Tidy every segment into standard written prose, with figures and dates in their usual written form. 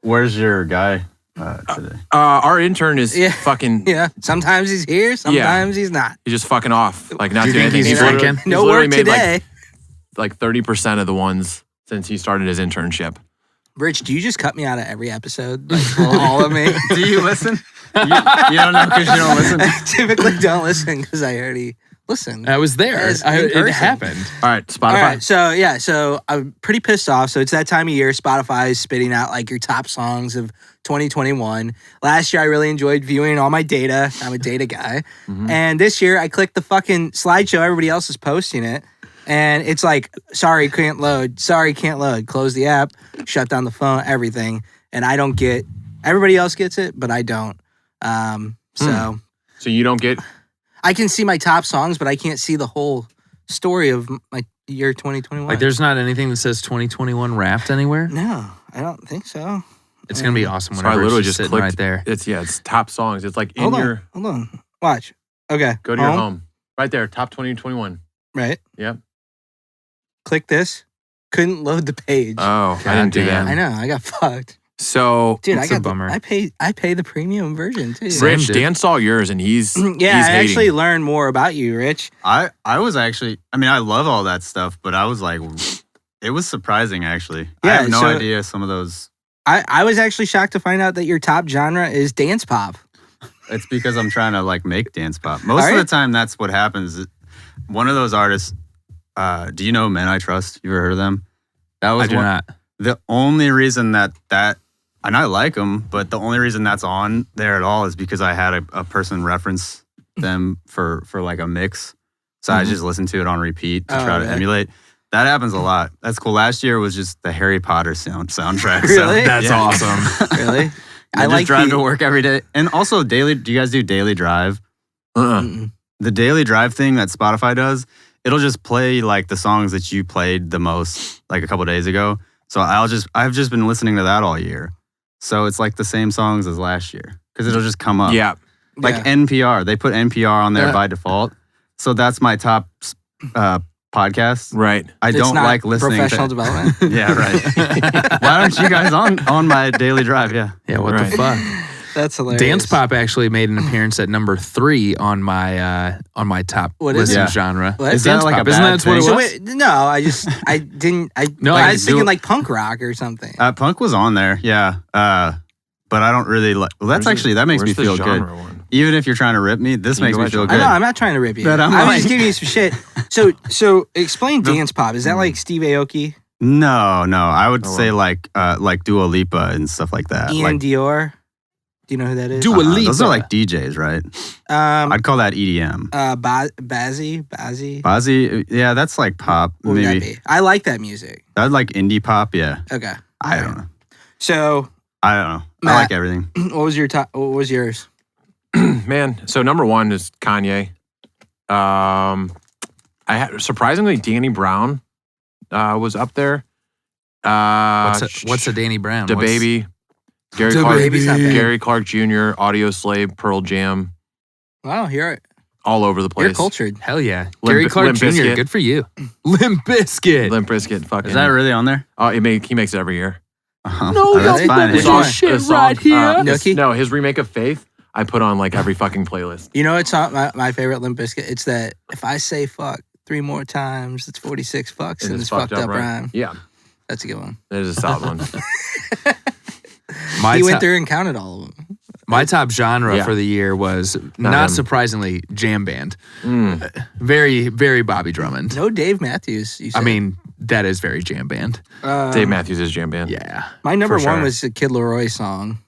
Where's your guy today? Our intern is fucking... Yeah, sometimes he's here, sometimes he's not. He's just fucking off. Like, not doing anything. He's drinking? No work today. Like 30% of the ones since he started his internship. Rich, do you just cut me out of every episode? Like, all of me? Do you listen? You don't know because you don't listen? I typically don't listen because I already listened. I was there. It happened. All right, Spotify. All right, so I'm pretty pissed off. So it's that time of year. Spotify is spitting out like your top songs of 2021. Last year, I really enjoyed viewing all my data. I'm a data guy. Mm-hmm. And this year, I clicked the fucking slideshow. Everybody else is posting it. And it's like, sorry, can't load. Sorry, can't load. Close the app, shut down the phone, everything. And I don't get, everybody else gets it, but I don't. So you don't get... I can see my top songs, but I can't see the whole story of my year 2021. Like, there's not anything that says 2021 Wrapped anywhere? No, I don't think so. It's going to be awesome So whenever I literally it's just sitting clicked right there. It's top songs. It's like Hold on. Watch. Okay. Go to your home. Right there, top 2021. Right. Yep. Click this. Couldn't load the page. Oh, I didn't do that. I know. I got fucked. So, dude, That's a bummer. I pay the premium version too. Rich, Dan saw yours and he's I actually learned more about you, Rich. I was actually, I mean, I love all that stuff, but I was like, it was surprising actually. Yeah, I have no idea some of those. I was actually shocked to find out that your top genre is dance pop. It's because I'm trying to like make dance pop. Most of the time, that's what happens. One of those artists, do you know Men I Trust? You ever heard of them? That was I do not. The only reason that, and I like them, but the only reason that's on there at all is because I had a person reference them for like a mix. So I just listened to it on repeat to try to emulate. That happens a lot. That's cool. Last year was just the Harry Potter soundtrack. Really? So that's awesome. Really? I like drive to work every day. And also do you guys do daily drive? The daily drive thing that Spotify does, it'll just play like the songs that you played the most like a couple of days ago. So I've just been listening to that all year. So it's like the same songs as last year because it'll just come up. Yeah. Like NPR. They put NPR on there by default. So that's my top podcast. Right. I don't like listening professional development. Yeah, right. Why aren't you guys on my daily drive? Yeah. Yeah, what the fuck? That's hilarious. Dance pop actually made an appearance at number 3 on my top listen genre. What? Is dance that like pop. a Isn't bad that what it thing? was? So wait, no, I was thinking like punk rock or something. Punk was on there, yeah. But I don't really like. Well, that makes me feel good. One? Even if you're trying to rip me, this makes me feel good. I know, I'm not trying to rip you. I was just giving you some shit. So explain dance pop. Is that like Steve Aoki? No. I would say like Dua Lipa and stuff like that. Ian Dior. Do you know who that is? Dua Lipa. Those are like DJs, right? I'd call that EDM. Bazzi, yeah, that's like pop. What would that be? I like that music. That's like indie pop, yeah. Okay. I don't know. So I don't know. Matt, I like everything. What was your top? What was yours? Man, so number 1 is Kanye. I had surprisingly Danny Brown was up there. What's a Danny Brown? DaBaby. Gary Clark Jr., Audio Slave, Pearl Jam. Wow, you're all over the place. You're cultured. Hell yeah. Gary Clark Jr., good for you. Limp Bizkit. Fucking. Is that really on there? Oh, he makes it every year. No, that's fine. This shit right here. No, his remake of Faith, I put on like every fucking playlist. You know, it's not my favorite Limp Bizkit. It's that if I say fuck 3 more times, it's 46 fucks and it's fucked up rhyme. Yeah. That's a good one. That is a solid one. He went through and counted all of them. My top genre for the year was, not surprisingly, jam band. Very, very Bobby Drummond. No Dave Matthews. You said. I mean, that is very jam band. Dave Matthews is jam band. Yeah. My number 1 was a Kid Laroi song.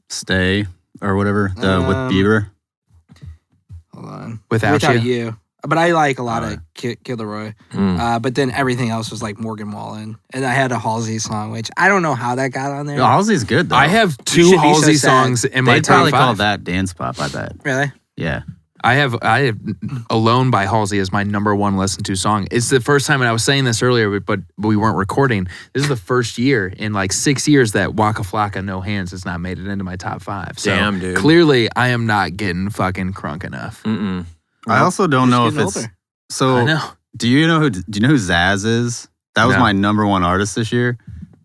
Stay or whatever with Bieber. Hold on. Without you. But I like a lot of Kid Laroi. But then everything else was like Morgan Wallen. And I had a Halsey song, which I don't know how that got on there. No, Halsey's good, though. I have 2 Halsey songs in my top 5. They probably call that dance pop, I bet. Really? Yeah. I have Alone by Halsey as my number 1 listened to song. It's the first time, and I was saying this earlier, but we weren't recording. This is the first year in like 6 years that Waka Flocka No Hands has not made it into my top 5. So damn, dude. Clearly, I am not getting fucking crunk enough. I also don't know if it's older. So. I know. Do you know who Zaz is? That was my number 1 artist this year,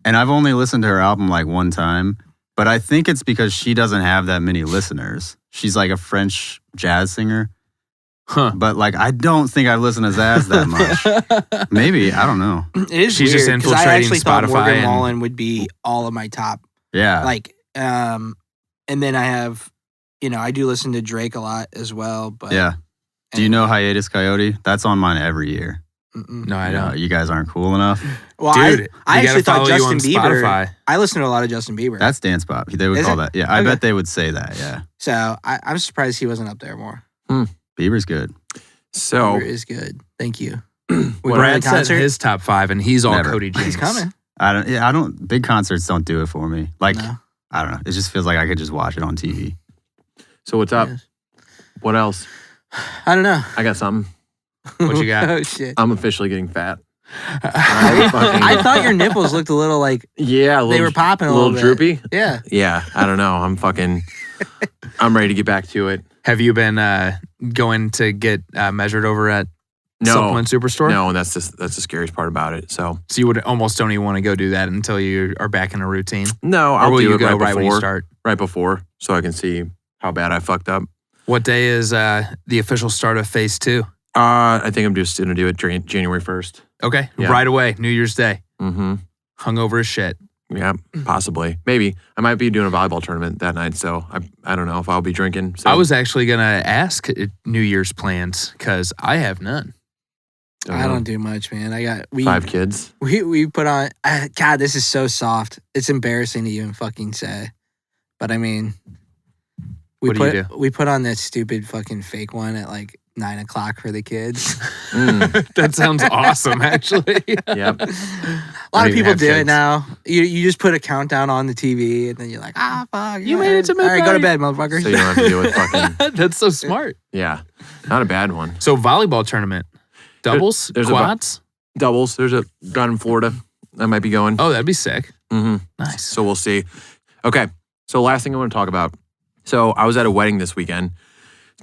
And I've only listened to her album like one time, but I think it's because she doesn't have that many listeners. She's like a French jazz singer. Huh. But like, I don't think I've listened to Zaz that much. Maybe, I don't know. It is She's just weird, 'cause I infiltrating actually thought Spotify Morgan and- Wallen would be all of my top. Yeah. Like, and then I have, I do listen to Drake a lot as well. But Yeah. Do you know Hiatus Coyote? That's on mine every year. Mm-mm. No, I Yeah, don't. you guys aren't cool enough. Well, Dude, I we actually gotta thought follow you Justin on Bieber. Spotify. I listen to a lot of Justin Bieber. That's dance pop. They would Is call it? that. Yeah, I Okay. bet they would say that. Yeah. So I'm surprised he wasn't up there more. Bieber's good. So Bieber is good. Thank you. We going to the Brad said concert? his top 5, and he's all Never. Cody James. He's coming. I don't. Big concerts don't do it for me. Like, No. I don't know. It just feels like I could just watch it on TV. what's up? Yes. What else? I don't know. I got something. What you got? Oh shit. I'm officially getting fat. I thought your nipples looked a little like Yeah, they were popping a little little bit. droopy. Yeah. Yeah, I don't know. I'm ready to get back to it. Have you been going to get measured over at No, Supplement Superstore? no, and that's the scariest part about it. So So you would almost don't even want to go do that until you are back in a routine? no, Or I'll will do you it go right when you before, start? right before, so I can see how bad I fucked up. What day is the official start of phase 2? I think I'm just gonna do it January 1st. Okay, Yeah. right away, New Year's Day. Mm-hmm. Hungover as shit. Yeah, possibly. Maybe I might be doing a volleyball tournament that night, so I don't know if I'll be drinking. So I was actually going to ask New Year's plans because I have none. I don't do much, man. I got 5 kids. We put on. God, this is so soft. It's embarrassing to even fucking say, but I mean, What do you we put on this stupid fucking fake one at like 9 o'clock for the kids. That sounds awesome, actually. Yep. A lot of even people have do it kids. now. You just put a countdown on the TV, and then you're like, fuck, You made it to All right, go to midnight. bed, motherfuckers. So you don't have to deal with fucking That's so smart. yeah, not a bad one. So volleyball tournament, doubles, there's quads. Doubles. There's a down in Florida. I might be going. Oh, that'd be sick. Mm-hmm. Nice. So we'll see. Okay. So last thing I want to talk about. So I was at a wedding this weekend,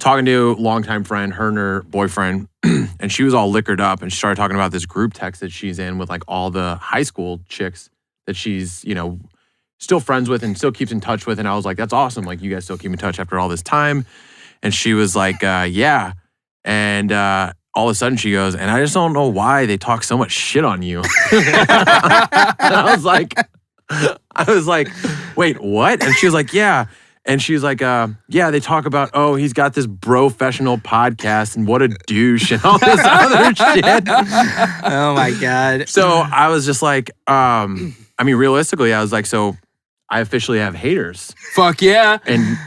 talking to a longtime friend, her and her boyfriend, and she was all liquored up, and she started talking about this group text that she's in with like all the high school chicks that she's, still friends with and still keeps in touch with. And I was like, that's awesome. Like, you guys still keep in touch after all this time. And she was like, yeah. And all of a sudden she goes, and I just don't know why they talk so much shit on you. And I was like, wait, what? And she was like, yeah. And she was like, yeah, they talk about, oh, he's got this professional podcast and what a douche and all this other shit. Oh my god. So I was just like, realistically, I was like, so I officially have haters. Fuck yeah.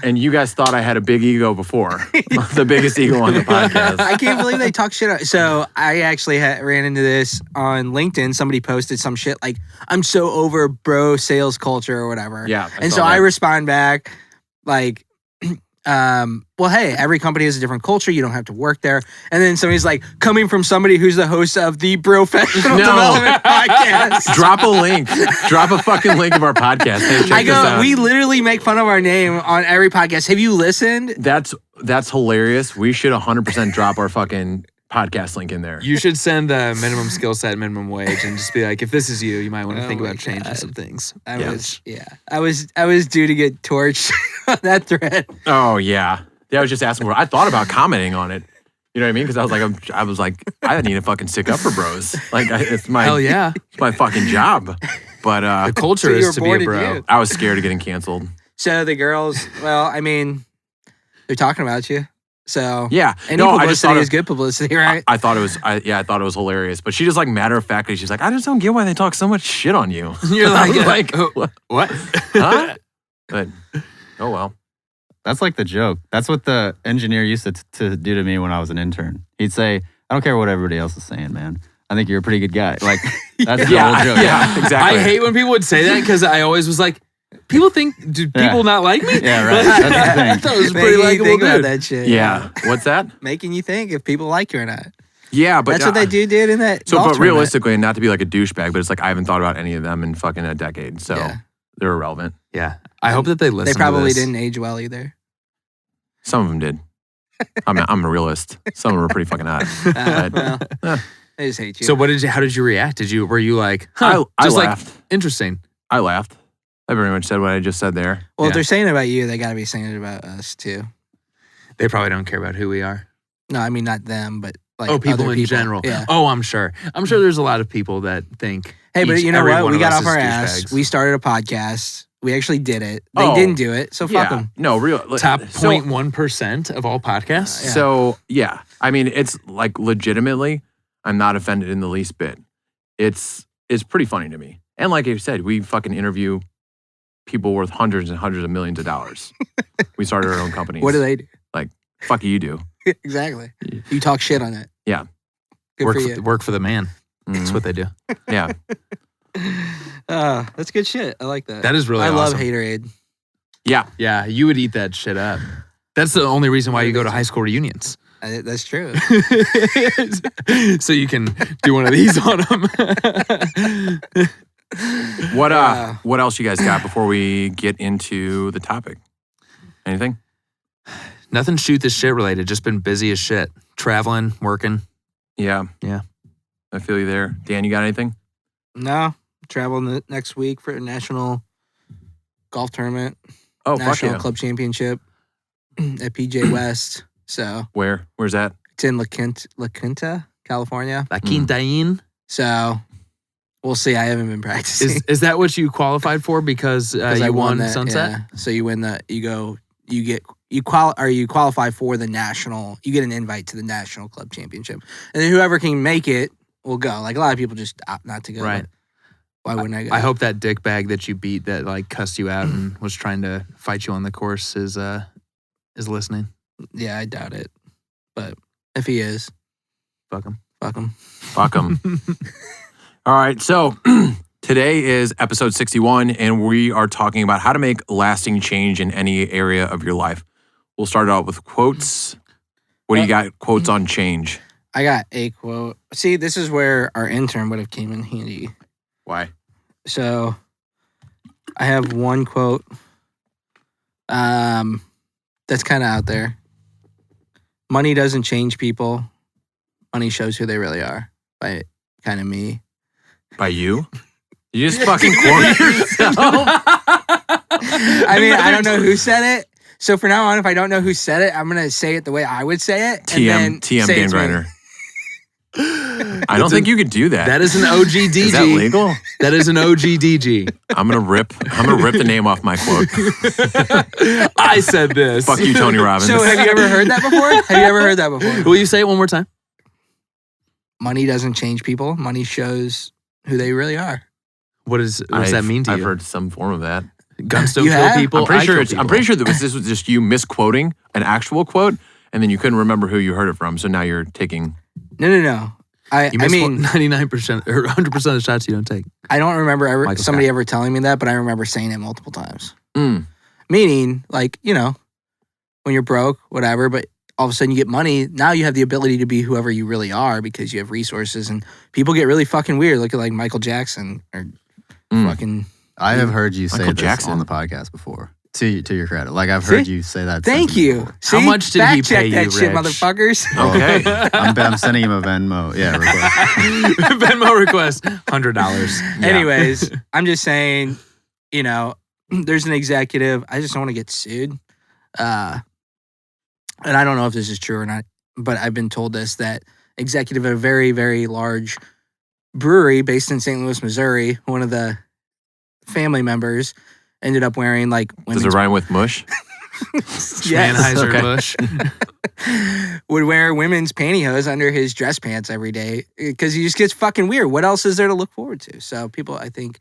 And you guys thought I had a big ego before. The biggest ego on the podcast. I can't believe they talk shit. So I actually ran into this on LinkedIn. Somebody posted some shit like, I'm so over bro sales culture or whatever. Yeah. And saw so I that. respond back like, well, hey, every company has a different culture. You don't have to work there. And then somebody's like, coming from somebody who's the host of the Professional No. Development Podcast. Drop a link. Drop a fucking link of our podcast. Hey, check I this out. go, we literally make fun of our name on every podcast. Have you listened? That's hilarious. We should 100% drop our fucking podcast link in there. You should send the minimum skill set, minimum wage, and just be like, if this is you might want to Oh think my about changing God. some things. I Yeah. was due to get torched on that thread. Oh yeah. Yeah, I was just asking for. I thought about commenting on it. You know what I mean? Because I was like, I need to fucking stick up for bros. Like it's my Hell yeah. it's my fucking job. But The culture So you were is to be born a to bro. do. I was scared of getting canceled. So the girls, well, I mean, they're talking about you. So Yeah. any No, I publicity just thought is good publicity, right? I thought it was. I thought it was hilarious. But she just like matter of factly. She's like, I just don't get why they talk so much shit on you. You're I like, was like, "Oh, what? huh? But oh well. That's like the joke. That's what the engineer used to do to me when I was an intern. He'd say, I don't care what everybody else is saying, man. I think you're a pretty good guy. Like, that's the Yeah, whole joke. yeah, exactly. I hate when people would say that because I always was like, do people not like me? Yeah, right. That's the thing. I thought it was a Making pretty you likable think about dude. that shit. Yeah. What's that? Making you think if people like you or not. Yeah, but That's what they did in that. So, golf but tournament. realistically, and not to be like a douchebag, but it's like I haven't thought about any of them in fucking a decade. So Yeah. they're irrelevant. Yeah. I hope that they listen They probably to this. didn't age well either. Some of them did. I'm a realist. Some of them are pretty fucking hot. Well, they just hate you. So how did you react? Were you like, huh, I just like, laughed. interesting. I laughed. I very much said what I just said there. Well, if Yeah. they're saying it about you, they got to be saying it about us too. They probably don't care about who we are. No, I mean not them, but like People other in general. Yeah. Oh, I'm sure. I'm sure there's a lot of people that think. Hey, but you know every what? one We of got us off our is ass. douchebags. We started a podcast. We actually did it. They Oh, didn't do it, so fuck Yeah. them. No, real. Top so- 0.1% of all podcasts. Yeah. So, yeah. I mean, it's like legitimately, I'm not offended in the least bit. It's pretty funny to me. And like I said, we fucking interview people worth hundreds and hundreds of millions of dollars. We started our own companies. What do they do? Fuck you do. Exactly. You talk shit on it. Yeah. Good Work for for, you. work for the man. That's Mhm. what they do. Yeah. That's good shit. I like that. That is really I love awesome. Haterade. Yeah. Yeah, you would eat that shit up. That's the only reason why you go to high school reunions. That's true. So you can do one of these on them. What else you guys got before we get into the topic? Anything? Nothing shoot this shit related. Just been busy as shit. Traveling, working. Yeah. Yeah. I feel you there. Dan, you got anything? No, traveling next week for a national golf tournament, Oh, fuck national yeah. club championship at PJ West. So Where? Where's that? it's in La Quinta, California. La Quintaín. So we'll see. I haven't been practicing. Is that what you qualified for because 'Cause I you won that, Sunset? yeah. So you win you qualify for the national. You get an invite to the national club championship, and then whoever can make it will go. Like a lot of people just opt not to go. Right. but Why wouldn't I go? I hope that dickbag that you beat that like cussed you out and was trying to fight you on the course is listening. Yeah, I doubt it. But if he is, Fuck him. fuck him. Fuck them. All right. So today is episode 61, and we are talking about how to make lasting change in any area of your life. We'll start out with quotes. What do you got? Quotes on change. I got a quote. See, this is where our intern would have came in handy. Why? So I have one quote that's kind of out there. Money doesn't change people. Money shows who they really are. By kind of me. By you? You just fucking quote yourself. I mean, I don't know who said it. So for now on, if I don't know who said it, I'm going to say it the way I would say it. and then TM say Dan it's me. Griner. I don't think you could do that. That is an OGDG. Is that legal? That is an OGDG. I'm gonna rip the name off my quote. I said this. Fuck you, Tony Robbins. So have you ever heard that before? Have you ever heard that before? Will you say it one more time? Money doesn't change people. Money shows who they really are. What does that mean to I've you? heard some form of that. Guns don't You kill have? people. I'm pretty I sure. kill I'm pretty sure that this was just you misquoting an actual quote, and then you couldn't remember who you heard it from. So now you're taking. No. I mean, 99% or 100% of the shots you don't take. I don't remember Michael somebody Scott. ever telling me that, but I remember saying it multiple times. Mm. Meaning, like, you know, when you're broke, whatever, but all of a sudden you get money. Now you have the ability to be whoever you really are because you have resources, and people get really fucking weird. Look at like Michael Jackson or fucking. I have heard you say Michael this Jackson. on the podcast before. To your credit, like I've heard See? you say that. Thank sentiment you. before. See? much did he Fact check pay that you, shit, Rich? motherfuckers. Okay. I'm sending him a Venmo. Yeah, request. Venmo request, $100. Anyways, I'm just saying, you know, there's an executive. I just don't want to get sued. And I don't know if this is true or not, but I've been told this, that executive of a very, very large brewery based in St. Louis, Missouri, one of the family members ended up wearing like Does women's it rhyme with mush? Schmanheiser Okay. Bush. would wear women's pantyhose under his dress pants every day because he just gets fucking weird. What else is there to look forward to? So people, I think,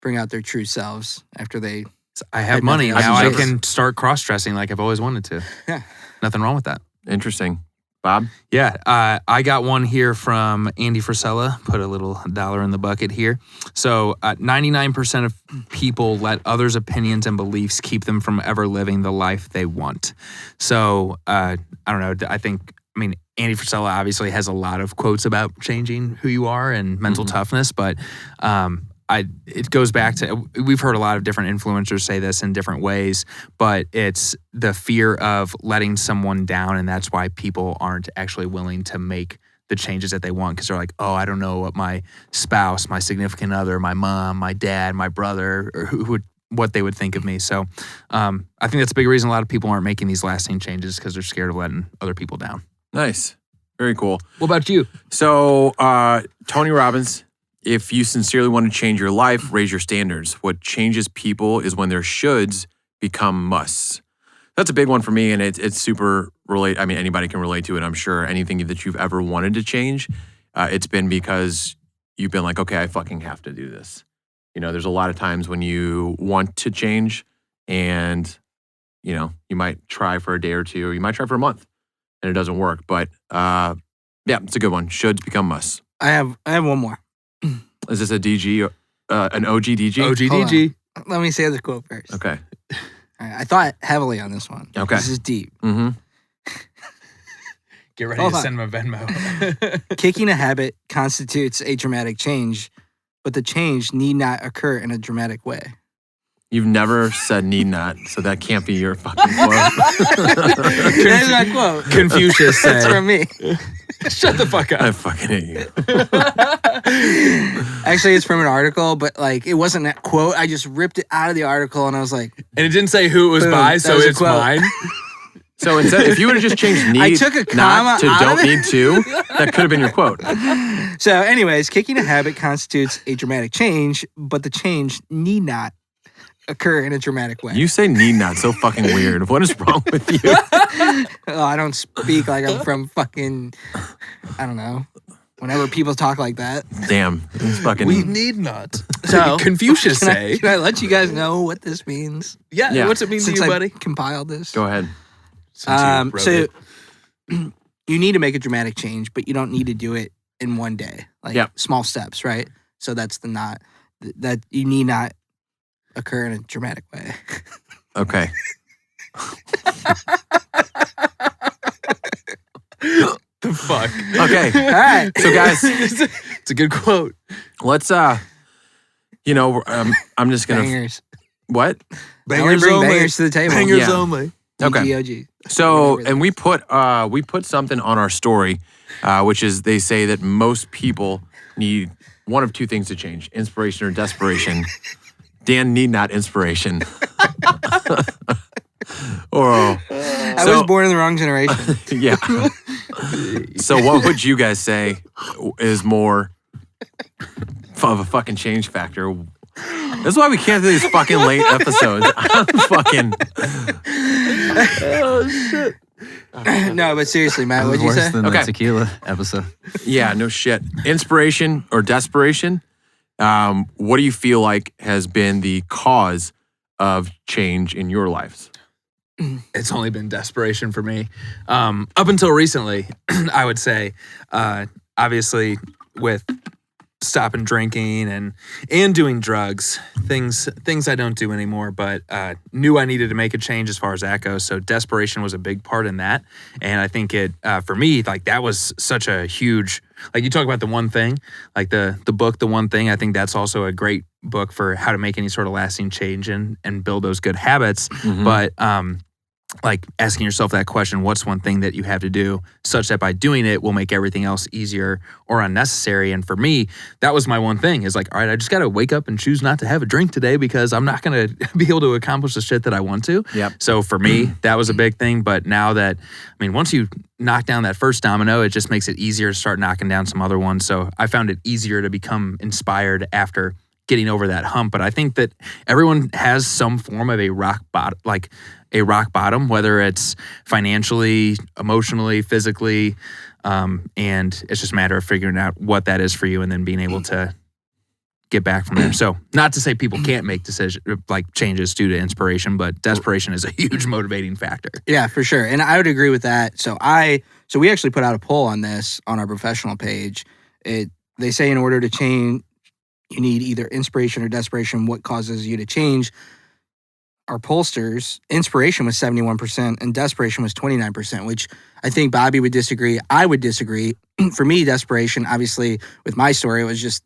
bring out their true selves after they. I have Had money. nothing Now else I to do. can start cross-dressing like I've always wanted to. Yeah. Nothing wrong with that. Interesting. Bob? Yeah, I got one here from Andy Frisella. Put a little dollar in the bucket here. So 99% of people let others' opinions and beliefs keep them from ever living the life they want. So I don't know. I mean, Andy Frisella obviously has a lot of quotes about changing who you are and mental toughness, but it goes back to, we've heard a lot of different influencers say this in different ways, but it's the fear of letting someone down, and that's why people aren't actually willing to make the changes that they want because they're like, oh, I don't know what my spouse, my significant other, my mom, my dad, my brother, or what they would think of me. So I think that's a big reason a lot of people aren't making these lasting changes because they're scared of letting other people down. Nice. Very cool. What about you? So, Tony Robbins, if you sincerely want to change your life, raise your standards. What changes people is when their shoulds become musts. That's a big one for me, and it's super relate. I mean, anybody can relate to it, I'm sure. Anything that you've ever wanted to change, it's been because you've been like, okay, I fucking have to do this. You know, there's a lot of times when you want to change and, you know, you might try for a day or two, or you might try for a month and it doesn't work. But yeah, it's a good one. Shoulds become musts. I have one more. Is this a DG, an OG DG? OG DG. Let me say the quote first. Okay. All right, I thought heavily on this one. Okay. This is deep. Mm-hmm. Get ready Hold to on. send him a Venmo. Kicking a habit constitutes a dramatic change, but the change need not occur in a dramatic way. You've never said need not, so that can't be your fucking quote. That is my quote. Confucius That's said. from me. Shut the fuck I up. fucking hate you. Actually, it's from an article, but like it wasn't that quote. I just ripped it out of the article and I was like, And it didn't say who it was Boom, by, that so was a it's quote. mine. So instead, if you would have just changed need I took a comma not to out don't of it. need to, that could have been your quote. so anyways, kicking a habit constitutes a dramatic change, but the change need not occur in a dramatic way. You say need not so fucking weird. What is wrong with you? Oh, I don't speak like I'm from fucking, I don't know, whenever people talk like that. Damn. It's fucking. We need not. So, Confucius Can say. I let you guys know what this means? Yeah. What's it mean to Since you, I buddy? compiled this. Go ahead. Since you wrote So it. you need to make a dramatic change, but you don't need to do it in one day. Like Yep. small steps, right? So that's the not that you need not occur in a dramatic way. Okay. The fuck. Okay. All right. So guys, It's a good quote. let's you know, I'm just gonna Bangers. what? I only bring bangers to the table. Bangers Yeah. only. Okay. GOG. So, Whatever and we put something on our story, which is they say that most people need one of two things to change: inspiration or desperation. Dan need not inspiration. Or I was born in the wrong generation. yeah. So, what would you guys say is more of a fucking change factor? That's why we can't do these fucking late episodes. I'm fucking. Oh, shit. No, but seriously, Matt, what'd you Worse say? than Okay. the tequila episode. Yeah, no shit. Inspiration or desperation? What do you feel like has been the cause of change in your lives? It's only been desperation for me. Up until recently, I would say, obviously, with stopping drinking and doing drugs, things I don't do anymore, but knew I needed to make a change as far as that goes. So desperation was a big part in that. And I think it, for me, like that was such a huge, like you talk about the one thing, like the book, The One Thing, I think that's also a great book for how to make any sort of lasting change and build those good habits. Mhm. But like asking yourself that question, what's one thing that you have to do such that by doing it will make everything else easier or unnecessary? And for me, that was my one thing is like, all right, I just got to wake up and choose not to have a drink today because I'm not going to be able to accomplish the shit that I want to. Yep. So for me, that was a big thing. But now that, I mean, once you knock down that first domino, it just makes it easier to start knocking down some other ones. So I found it easier to become inspired after getting over that hump. But I think that everyone has some form of a rock bottom, whether it's financially, emotionally, physically, and it's just a matter of figuring out what that is for you and then being able to get back from there. So not to say people can't make changes due to inspiration, but desperation is a huge motivating factor. Yeah, for sure. And I would agree with that. So we actually put out a poll on this on our professional page. They say in order to change, you need either inspiration or desperation. What causes you to change? Our pollsters, inspiration was 71% and desperation was 29%, which I think Bobby would disagree. I would disagree. For me, desperation, obviously, with my story, it was just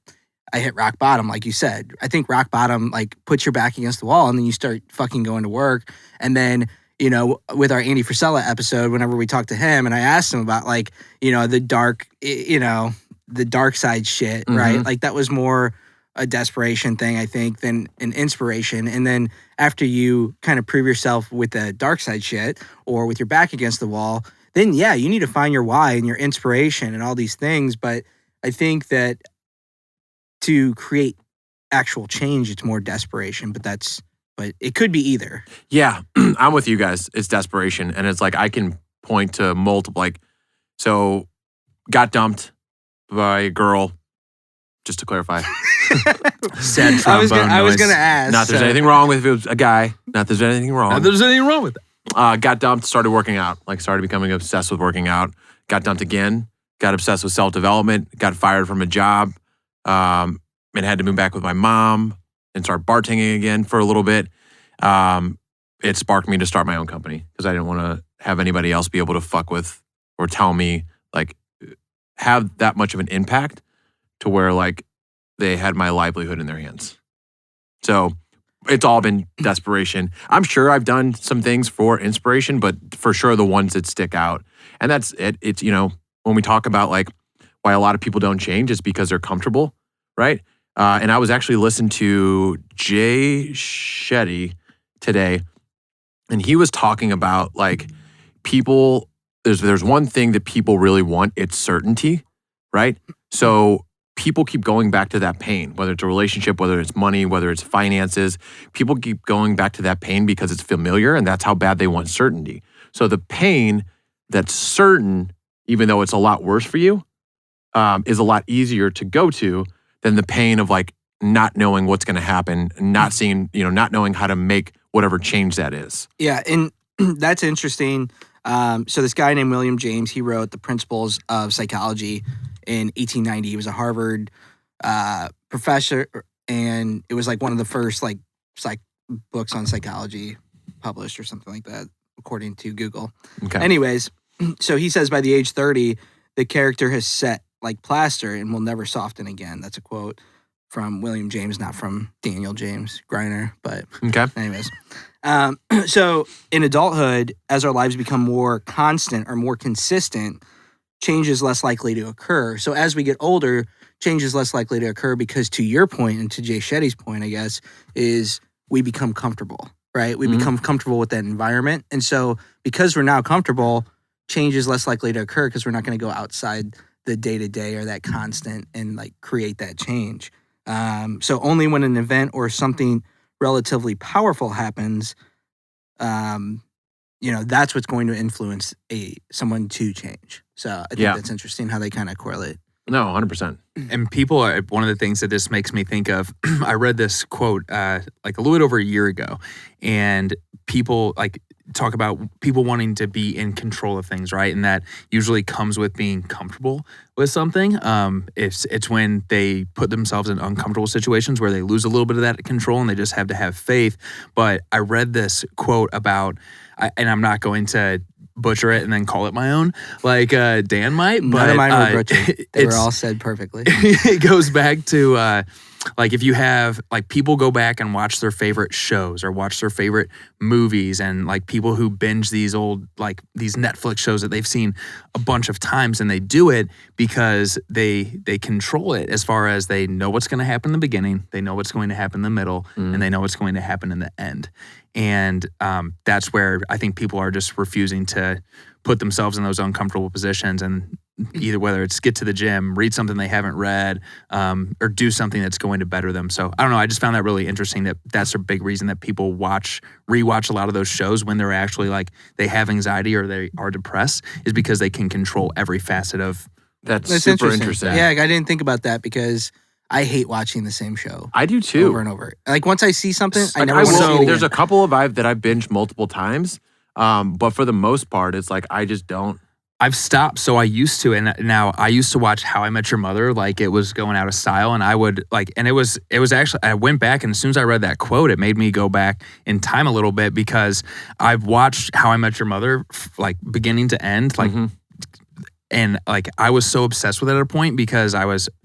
I hit rock bottom, like you said. I think rock bottom, like, puts your back against the wall and then you start fucking going to work. And then with our Andy Frisella episode, whenever we talked to him and I asked him about like, the dark, the dark side shit, right? Like that was more a desperation thing, I think, than an inspiration. And then after you kind of prove yourself with the dark side shit or with your back against the wall, then yeah, you need to find your why and your inspiration and all these things. But I think that to create actual change, it's more desperation, but it could be either. Yeah, I'm with you guys. It's desperation. And it's like, I can point to multiple, like, so got dumped by a girl, just to clarify. Sad trombone I was noise. gonna ask. Not there's anything wrong with if it was a guy. Not there's anything wrong. Not there's anything wrong with that. Got dumped, started working out. Like started becoming obsessed with working out. Got dumped again. Got obsessed with self-development. Got fired from a job. And had to move back with my mom and start bartending again for a little bit. It sparked me to start my own company because I didn't want to have anybody else be able to fuck with or tell me, like, have that much of an impact to where, like, they had my livelihood in their hands. So it's all been desperation. I'm sure I've done some things for inspiration, but for sure the ones that stick out. And that's it. It's, when we talk about, like, why a lot of people don't change, it's because they're comfortable, right? And I was actually listening to Jay Shetty today, and he was talking about, like, people, there's one thing that people really want, it's certainty, right? So people keep going back to that pain, whether it's a relationship, whether it's money, whether it's finances. People keep going back to that pain because it's familiar, and that's how bad they want certainty. So the pain that's certain, even though it's a lot worse for you, is a lot easier to go to than the pain of, like, not knowing what's going to happen, not seeing, not knowing how to make whatever change that is. Yeah, and that's interesting. So this guy named William James, he wrote The Principles of Psychology in 1890. He was a Harvard professor, and it was like one of the first like books on psychology published or something like that, according to Google. Okay. Anyways, so he says by the age 30, the character has set like plaster and will never soften again. That's a quote from William James, not from Daniel James Griner, but Okay. anyways. So in adulthood, as our lives become more constant or more consistent, change is less likely to occur. So as we get older, change is less likely to occur because, to your point and to Jay Shetty's point, I guess, is we become comfortable, right? We become comfortable with that environment. And so because we're now comfortable, change is less likely to occur because we're not going to go outside the day-to-day or that constant and like create that change. So only when an event or something relatively powerful happens, that's what's going to influence someone to change. So I think that's interesting how they kind of correlate. No, 100%. And people are, one of the things that this makes me think of, I read this quote like a little bit over a year ago, and people like talk about people wanting to be in control of things, right? And that usually comes with being comfortable with something. It's when they put themselves in uncomfortable situations where they lose a little bit of that control and they just have to have faith. But I read this quote about, and I'm not going to butcher it and then call it my own, like Dan might. But none of mine were butchered. They were all said perfectly. It goes back to like if you have like people go back and watch their favorite shows or watch their favorite movies, and like people who binge these old like these Netflix shows that they've seen a bunch of times, and they do it because they control it as far as they know what's going to happen in the beginning, they know what's going to happen in the middle, and they know what's going to happen in the end. And that's where I think people are just refusing to put themselves in those uncomfortable positions, and either whether it's get to the gym, read something they haven't read, or do something that's going to better them. So I don't know. I just found that really interesting that's a big reason that people rewatch a lot of those shows when they're actually like they have anxiety or they are depressed, is because they can control every facet of. That's super interesting. Yeah, I didn't think about that because I hate watching the same show. I do too. Over and over. Like once I see something, I Like, never want to see it again. There's a couple that I've binged multiple times, but for the most part, it's like I just don't. I've stopped. So I used to, and now I used to watch How I Met Your Mother, like it was going out of style, and I would like, and it was actually, I went back, and as soon as I read that quote, it made me go back in time a little bit, because I've watched How I Met Your Mother like beginning to end, like And like I was so obsessed with it at a point because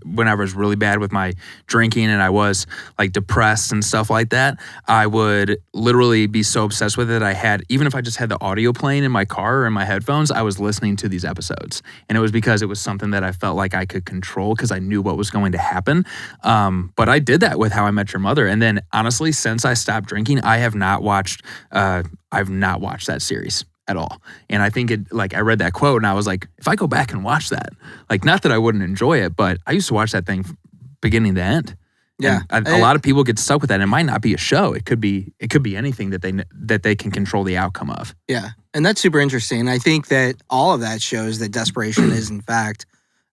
when I was really bad with my drinking and I was like depressed and stuff like that, I would literally be so obsessed with it. Even if I just had the audio playing in my car or in my headphones, I was listening to these episodes. And it was because it was something that I felt like I could control because I knew what was going to happen. But I did that with How I Met Your Mother. And then honestly, since I stopped drinking, I've not watched that series at all. And I think I read that quote and I was like, if I go back and watch that, like, not that I wouldn't enjoy it, but I used to watch that thing from beginning to end. Yeah. And a lot of people get stuck with that. And it might not be a show. It could be anything that they can control the outcome of. Yeah. And that's super interesting. I think that all of that shows that desperation is in fact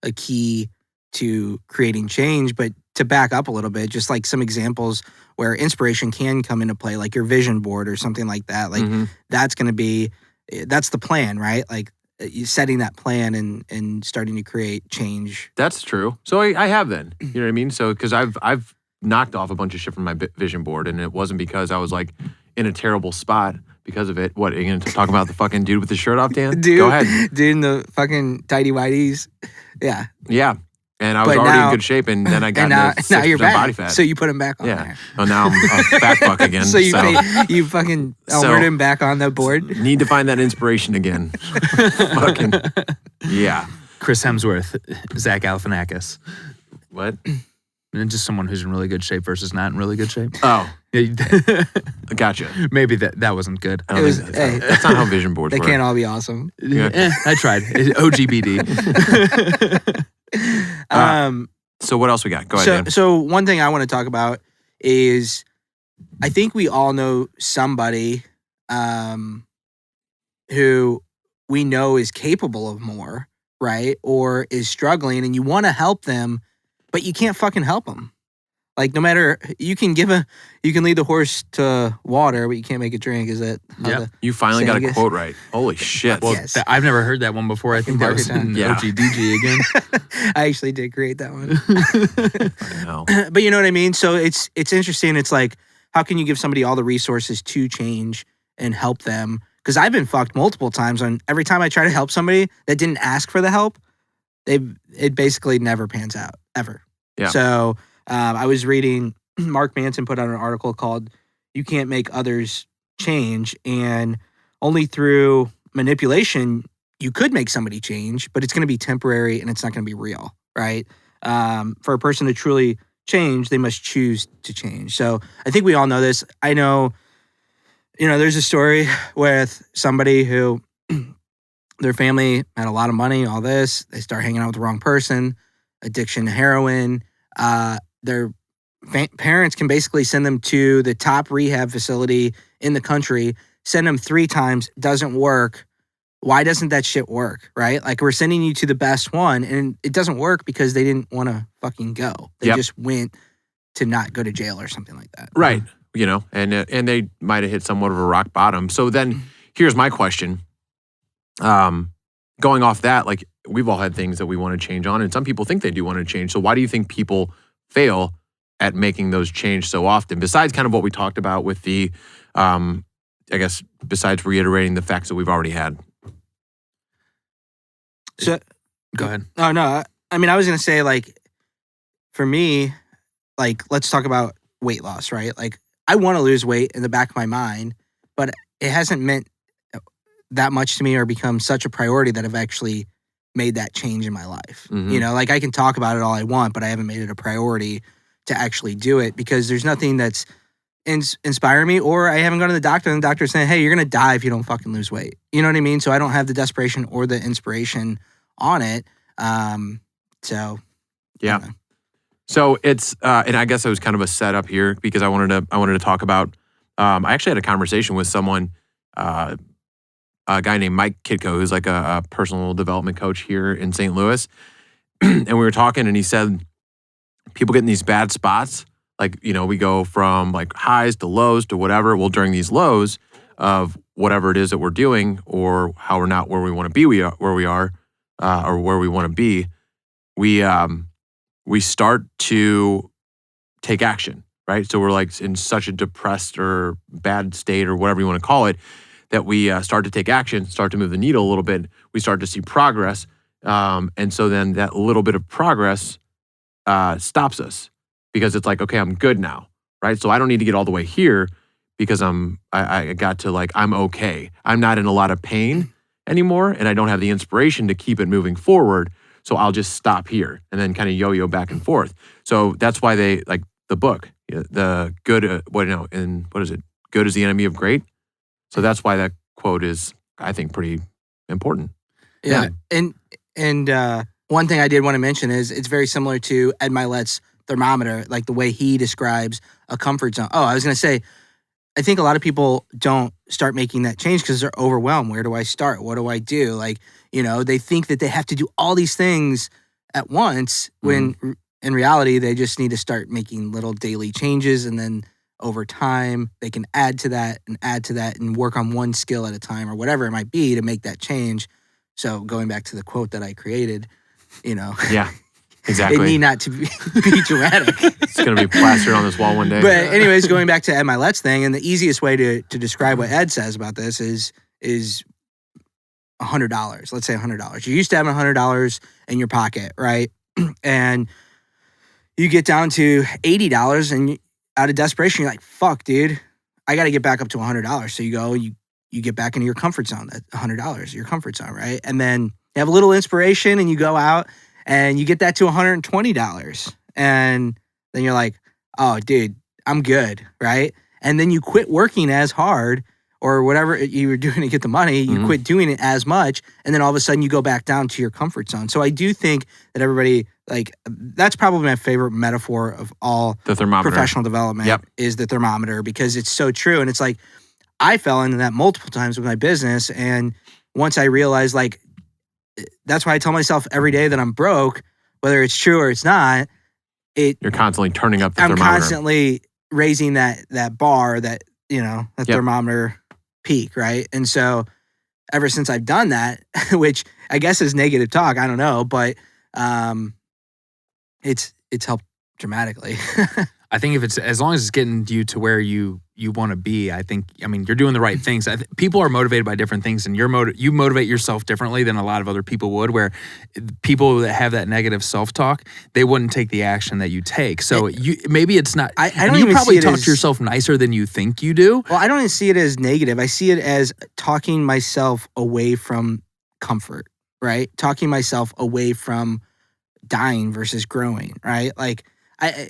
a key to creating change. But to back up a little bit, just like some examples where inspiration can come into play, like your vision board or something like that. Like that's the plan, right? Like you setting that plan and starting to create change. That's true. So I have then. You know what I mean? So because I've knocked off a bunch of shit from my vision board, and it wasn't because I was like in a terrible spot because of it. What, are you going to talk about the fucking dude with the shirt off, Dan? Dude, go ahead. Dude in the fucking tighty whities. Yeah. Yeah. And I was already in good shape, and then I got now you're back. body fat. So you put him back on yeah. there. Oh, now I'm a fat fuck again. So you fucking Elmered him back on the board. Need to find that inspiration again. Fucking yeah. Chris Hemsworth, Zach Galifianakis. What? And just someone who's in really good shape versus not in really good shape. Oh. Gotcha. Maybe that wasn't good. That's not how vision boards work. They can't all be awesome. Yeah. I tried. OGBD. So what else we got? Go ahead, Dan. So one thing I want to talk about is I think we all know somebody who we know is capable of more, right? Or is struggling and you want to help them, but you can't fucking help them. Like no matter, you can lead the horse to water, but you can't make it drink. Is that? Yeah. You finally got a Saying quote right. Holy shit. Well, Yes. I've never heard that one before. I think that was in Yeah. OGDG again. I actually did create that one. Fucking hell. But you know what I mean? So it's interesting. It's like, how can you give somebody all the resources to change and help them? Because I've been fucked multiple times on every time I try to help somebody that didn't ask for the help, it basically never pans out, ever. Yeah. So I was reading, Mark Manson put out an article called You Can't Make Others Change, and only through manipulation you could make somebody change, but it's going to be temporary and it's not going to be real, right? For a person to truly change, they must choose to change. So I think we all know this. I know, there's a story with somebody who their family had a lot of money, all this. They start hanging out with the wrong person, addiction to heroin. Their parents can basically send them to the top rehab facility in the country, send them 3 times, doesn't work. Why doesn't that shit work, right? Like, we're sending you to the best one, and it doesn't work because they didn't want to fucking go. They just went to not go to jail or something like that. Right. And they might have hit somewhat of a rock bottom. So then here's my question. Going off that, like, we've all had things that we want to change on, and some people think they do want to change. So why do you think people fail at making those change so often? Besides kind of what we talked about with the, I guess, besides reiterating the facts that we've already had. So, Go ahead. Oh, no. I mean, I was going to say, like, for me, like, let's talk about weight loss, right? Like, I want to lose weight in the back of my mind, but it hasn't meant that much to me or become such a priority that I've actually made that change in my life. Mhm. Like, I can talk about it all I want, but I haven't made it a priority to actually do it because there's nothing that's inspiring me, or I haven't gone to the doctor and the doctor's saying, hey, you're going to die if you don't fucking lose weight. You know what I mean? So I don't have the desperation or the inspiration on it. So Yeah. So it's, and I guess it was kind of a setup here because I wanted to talk about, I actually had a conversation with someone, a guy named Mike Kitko, who's like a personal development coach here in St. Louis. And we were talking and he said, people get in these bad spots. Like, we go from like highs to lows to whatever. Well, during these lows of whatever it is that we're doing or how we're not where we want to be, or where we want to be, we start to take action, right? So we're like in such a depressed or bad state or whatever you want to call it, that we start to take action, start to move the needle a little bit. We start to see progress. And so then that little bit of progress stops us because it's like, okay, I'm good now, right? So I don't need to get all the way here because I got to like, I'm okay. I'm not in a lot of pain anymore, and I don't have the inspiration to keep it moving forward. So I'll just stop here and then kind of yo-yo back and forth. So that's why they like the book, the good, what is it? Good is the enemy of great. So that's why that quote is, I think, pretty important. Yeah. And one thing I did want to mention is it's very similar to Ed Milet's thermometer, like the way he describes a comfort zone. Oh, I was going to say, I think a lot of people don't start making that change because they're overwhelmed. Where do I start? What do I do? Like, they think that they have to do all these things at once when in reality, they just need to start making little daily changes. And then over time, they can add to that and work on one skill at a time or whatever it might be to make that change. So going back to the quote that I created, Yeah, exactly. it need not to be dramatic. It's going to be plastered on this wall one day. But anyways, going back to Ed Milet's thing, and the easiest way to describe what Ed says about this is $100. Let's say $100. You used to have $100 in your pocket, right? And you get down to $80 and out of desperation, you're like, fuck, dude, I got to get back up to $100. So you go, you get back into your comfort zone, that $100, your comfort zone, right? And then you have a little inspiration and you go out and you get that to $120. And then you're like, oh, dude, I'm good, right? And then you quit working as hard or whatever you were doing to get the money, you quit doing it as much, and then all of a sudden you go back down to your comfort zone. So I do think that everybody, like, that's probably my favorite metaphor of all the thermometer. Professional development is the thermometer, because it's so true. And it's like, I fell into that multiple times with my business. And once I realized, like, that's why I tell myself every day that I'm broke, whether it's true or it's not. You're constantly turning up the thermometer. I'm constantly raising that bar, that thermometer peak, right? And so ever since I've done that, which I guess is negative talk, I don't know, but it's helped dramatically. I think if it's, as long as it's getting you to where you want to be, you're doing the right things. People are motivated by different things, and you motivate yourself differently than a lot of other people would, where people that have that negative self-talk, they wouldn't take the action that you take. So maybe it's not, I don't you even probably see it talk as, to yourself nicer than you think you do. Well, I don't even see it as negative. I see it as talking myself away from comfort, right? Talking myself away from dying versus growing, right? Like,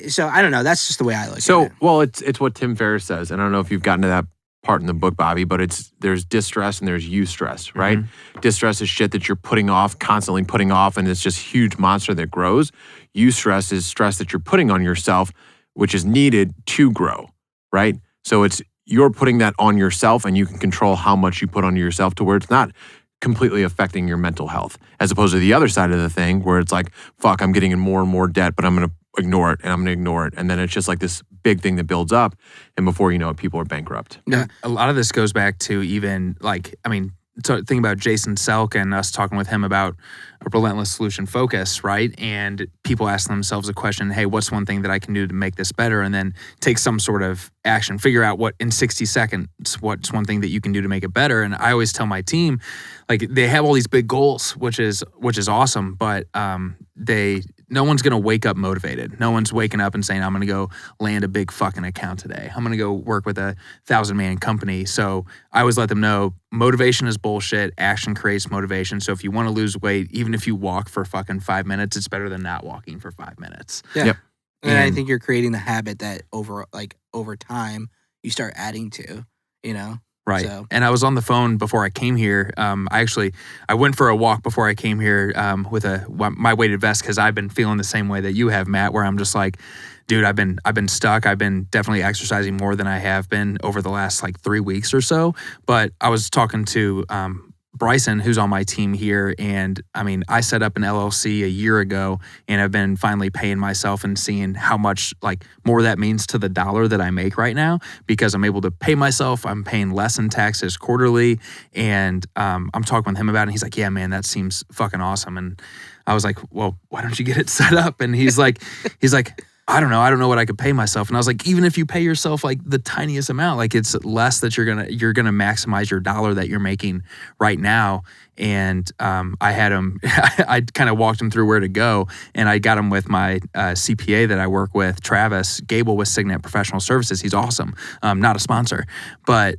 so I don't know. That's just the way I look at it. So, well, it's what Tim Ferriss says, and I don't know if you've gotten to that part in the book, Bobby, but there's distress and there's eustress, right? Distress is shit that you're putting off, constantly putting off, and it's just huge monster that grows. Eustress is stress that you're putting on yourself, which is needed to grow, right? So you're putting that on yourself, and you can control how much you put on yourself to where it's not completely affecting your mental health, as opposed to the other side of the thing where it's like, fuck, I'm getting in more and more debt, but I'm going to ignore it, and I'm going to ignore it. And then it's just like this big thing that builds up, and before you know it, people are bankrupt. Yeah. A lot of this goes back to even think about Jason Selk and us talking with him about a relentless solution focus, right? And people ask themselves a question, hey, what's one thing that I can do to make this better? And then take some sort of action, figure out what in 60 seconds, what's one thing that you can do to make it better. And I always tell my team, like, they have all these big goals, which is awesome, but no one's going to wake up motivated. No one's waking up and saying, I'm going to go land a big fucking account today. I'm going to go work with a 1,000-man company. So I always let them know motivation is bullshit. Action creates motivation. So if you want to lose weight, even if you walk for fucking 5 minutes, it's better than not walking for 5 minutes. Yeah. Yep. And I think you're creating the habit that over time you start adding to, Right. So. And I was on the phone before I came here. I went for a walk before I came here with my weighted vest, because I've been feeling the same way that you have, Matt, where I'm just like, dude, I've been stuck. I've been definitely exercising more than I have been over the last 3 weeks or so. But I was talking to Bryson, who's on my team here, and I set up an LLC a year ago, and I've been finally paying myself and seeing how much more that means to the dollar that I make right now, because I'm able to pay myself. I'm paying less in taxes quarterly, and I'm talking with him about it, and he's like, yeah, man, that seems fucking awesome. And I was like, well, why don't you get it set up? And he's like, I don't know what I could pay myself. And I was like, even if you pay yourself like the tiniest amount, like it's less that you're gonna maximize your dollar that you're making right now. And I had him, I kind of walked him through where to go, and I got him with my CPA that I work with, Travis Gable with Signet Professional Services. He's awesome, not a sponsor, but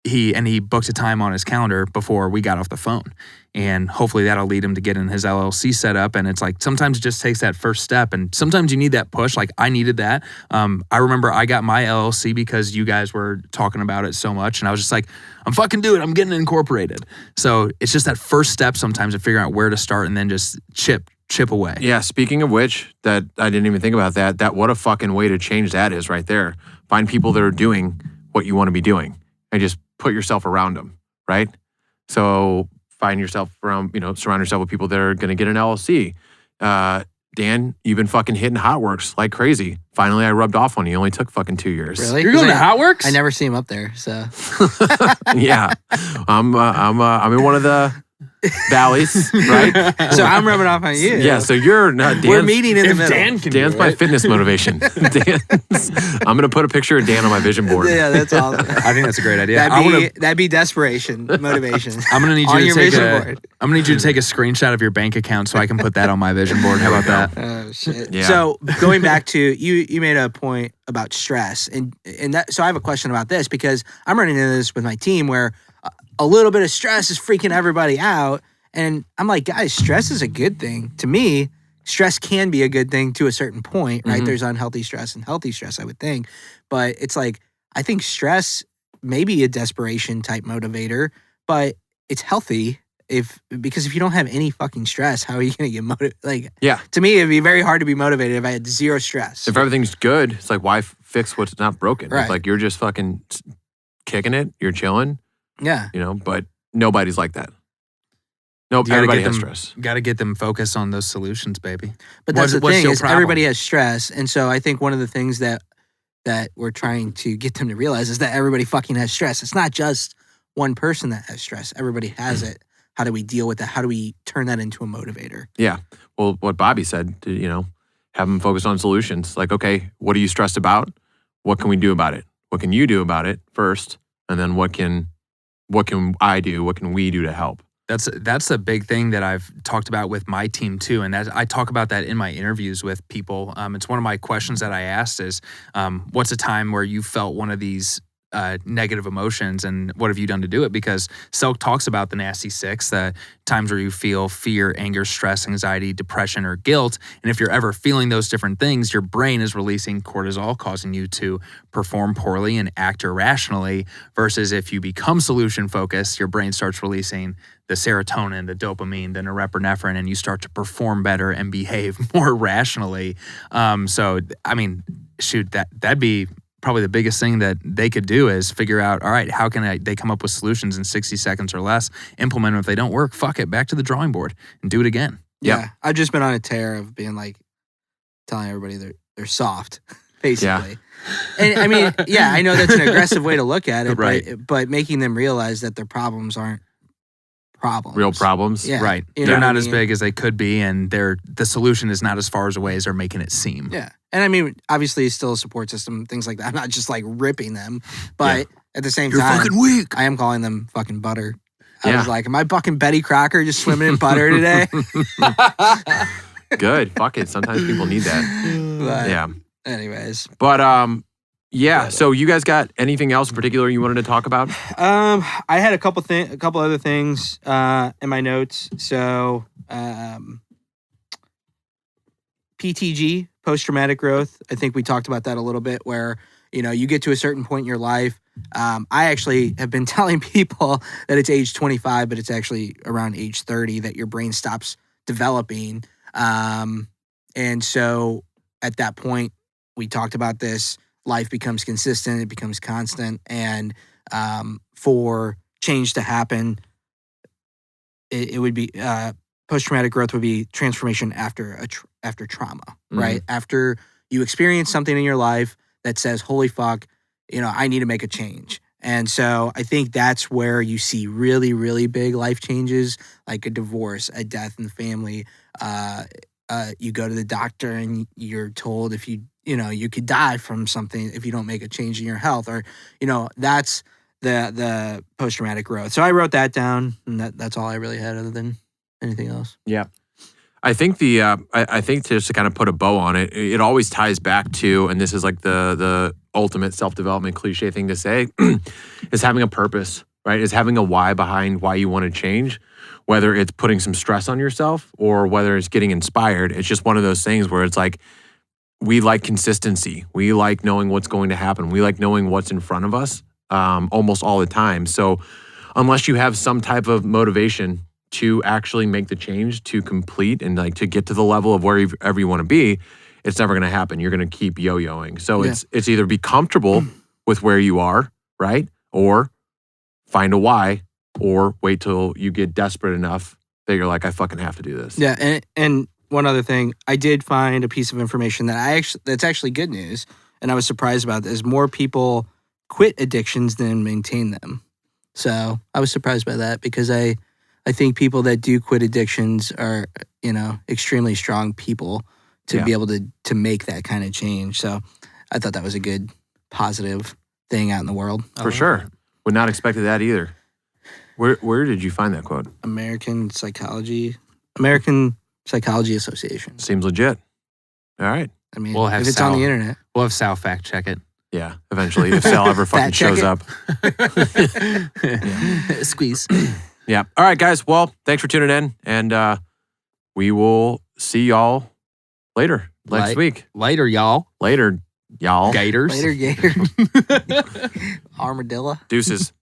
he booked a time on his calendar before we got off the phone. And hopefully that'll lead him to getting his LLC set up. And it's like, sometimes it just takes that first step. And sometimes you need that push. Like I needed that. I remember I got my LLC because you guys were talking about it so much. And I was just like, I'm fucking doing it. I'm getting it incorporated. So it's just that first step sometimes of figuring out where to start and then just chip away. Yeah. Speaking of which, that I didn't even think about that what a fucking way to change that is right there. Find people that are doing what you want to be doing and just put yourself around them. Right. So find yourself surround yourself with people that are going to get an LLC. Dan, you've been fucking hitting HotWorks like crazy. Finally, I rubbed off on you. It only took fucking 2 years. Really? You're going to HotWorks? I never see him up there, so. Yeah. I'm in one of the valleys, right? So I'm rubbing off on you. Yeah, so you're not Dan. We're meeting in the middle. Dan's my fitness motivation. I'm going to put a picture of Dan on my vision board. Yeah, that's awesome. I think that's a great idea. That'd be desperation, motivation. I'm gonna need On you your to take vision a. board. I'm gonna need you to take a screenshot of your bank account so I can put that on my vision board. How about that? Oh shit. Yeah. So going back to you made a point about stress, and that. So I have a question about this because I'm running into this with my team where a little bit of stress is freaking everybody out, and I'm like, guys, stress is a good thing. To me, stress can be a good thing to a certain point, right? Mm-hmm. There's unhealthy stress and healthy stress, I would think, but it's like I think stress may be a desperation type motivator, but it's healthy. Because if you don't have any fucking stress, how are you gonna get motivated? Like, Yeah. To me, it'd be very hard to be motivated if I had zero stress. If everything's good, it's like, why fix what's not broken? Right. It's like you're just fucking kicking it, you're chilling, Yeah. but nobody's like that. Nope, everybody has stress. Got to get them focused on those solutions, baby. But that's the what's thing your is problem? everybody has stress, and so I think one of the things that we're trying to get them to realize is that everybody fucking has stress. It's not just one person that has stress. Everybody has it. How do we deal with that? How do we turn that into a motivator? Yeah. Well, what Bobby said, have them focus on solutions. Like, okay, what are you stressed about? What can we do about it? What can you do about it first? And then what can I do? What can we do to help? That's a big thing that I've talked about with my team too, and I talk about that in my interviews with people. It's one of my questions that I asked is, what's a time where you felt one of these negative emotions, and what have you done to do it? Because Selk talks about the nasty six, the times where you feel fear, anger, stress, anxiety, depression, or guilt. And if you're ever feeling those different things, your brain is releasing cortisol, causing you to perform poorly and act irrationally. Versus if you become solution focused, your brain starts releasing the serotonin, the dopamine, the norepinephrine, and you start to perform better and behave more rationally. So, I mean, shoot, that'd be probably the biggest thing that they could do is figure out, all right, how can they come up with solutions in 60 seconds or less, implement them. If they don't work, fuck it, back to the drawing board and do it again. Yeah. I've just been on a tear of being like, telling everybody they're soft, basically. Yeah. And I mean, yeah, I know that's an aggressive way to look at it, right. but making them realize that their problems aren't problems. Real problems. Yeah. Right. They're not as big as they could be, and the solution is not as far away as they're making it seem. Yeah. And I mean, obviously, it's still a support system, things like that. I'm not just like ripping them, but at the same You're time, fucking weak. I am calling them fucking butter. I was like, am I fucking Betty Crocker just swimming in butter today? Good. Fuck it. Sometimes people need that. But Yeah. anyways. But yeah. So you guys got anything else in particular you wanted to talk about? I had a couple other things in my notes. So PTG, post-traumatic growth. I think we talked about that a little bit where, you get to a certain point in your life. I actually have been telling people that it's age 25, but it's actually around age 30 that your brain stops developing. And so at that point, we talked about this, life becomes consistent, it becomes constant. And for change to happen, it would be post-traumatic growth would be transformation after trauma, right? After you experience something in your life that says, holy fuck, I need to make a change. And so I think that's where you see really, really big life changes, like a divorce, a death in the family, you go to the doctor and you're told if you could die from something if you don't make a change in your health, or that's the post-traumatic growth. So I wrote that down, and that's all I really had other than anything else. Yeah. I think I think just to kind of put a bow on it, it always ties back to, and this is like the ultimate self-development cliche thing to say, is having a purpose, right? Is having a why behind why you want to change, whether it's putting some stress on yourself or whether it's getting inspired. It's just one of those things where it's like, we like consistency. We like knowing what's going to happen. We like knowing what's in front of us almost all the time. So unless you have some type of motivation to actually make the change, to complete and like to get to the level of wherever you want to be, it's never going to happen. You're going to keep yo-yoing. So it's either be comfortable with where you are, right? Or find a why, or wait till you get desperate enough that you're like, I fucking have to do this. Yeah, and one other thing, I did find a piece of information that's actually good news, and I was surprised about this. More people quit addictions than maintain them. So I was surprised by that, because I think people that do quit addictions are, extremely strong people to be able to make that kind of change. So I thought that was a good, positive thing out in the world. For sure. Would not expect that either. Where did you find that quote? American Psychology Association. Seems legit. All right. I mean, We'll have if it's Sal. on the internet. We'll have Sal fact check it. Yeah, eventually, if Sal ever fucking check shows it. up. Squeeze. Yeah. All right, guys. Well, thanks for tuning in, and we will see y'all later next week. Later, y'all. Later, y'all. Gators. Later, Gator. Armadillo. Deuces.